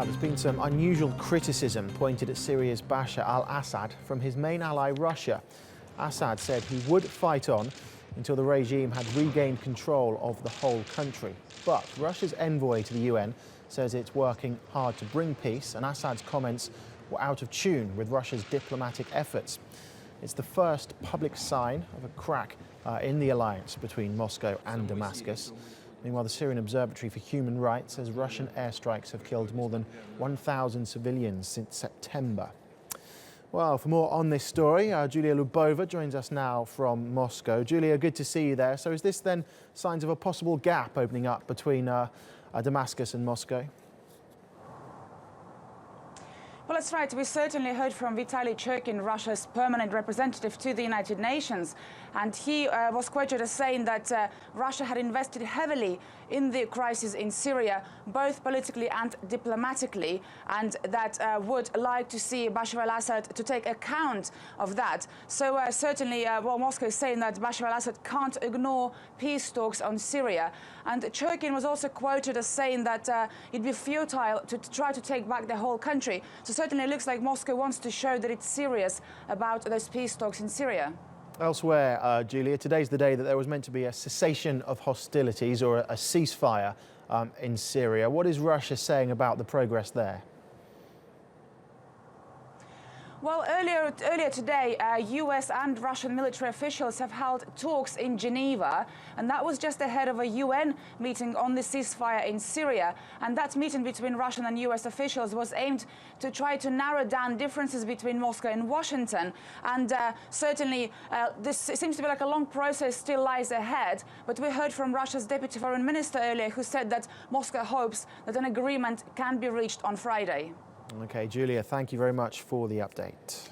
Now, there's been some unusual criticism pointed at Syria's Bashar al-Assad from his main ally, Russia. Assad said he would fight on until the regime had regained control of the whole country. But Russia's envoy to the UN says it's working hard to bring peace, and Assad's comments were out of tune with Russia's diplomatic efforts. It's the first public sign of a crack in the alliance between Moscow and Damascus. Meanwhile, the Syrian Observatory for Human Rights says Russian airstrikes have killed more than 1,000 civilians since September. Well, for more on this story, Julia Lyubova joins us now from Moscow. Julia, good to see you there. So is this then signs of a possible gap opening up between Damascus and Moscow? Well, that's right. We certainly heard from Vitaly Churkin, Russia's permanent representative to the United Nations, and he was quoted as saying that Russia had invested heavily in the crisis in Syria, both politically and diplomatically, and that would like to see Bashar al-Assad to take account of that. So certainly, well, Moscow is saying that Bashar al-Assad can't ignore peace talks on Syria. And Churkin was also quoted as saying that it'd be futile to try to take back the whole country. So certainly it looks like Moscow wants to show that it's serious about those peace talks in Syria. Elsewhere, Julia, today's the day that there was meant to be a cessation of hostilities or a ceasefire in Syria. What is Russia saying about the progress there? Well, earlier today, US and Russian military officials have held talks in Geneva, and that was just ahead of a UN meeting on the ceasefire in Syria. And that meeting between Russian and US officials was aimed to try to narrow down differences between Moscow and Washington. And certainly, this seems to be like a long process still lies ahead. But we heard from Russia's deputy foreign minister earlier, who said that Moscow hopes that an agreement can be reached on Friday. OK, Julia, thank you very much for the update.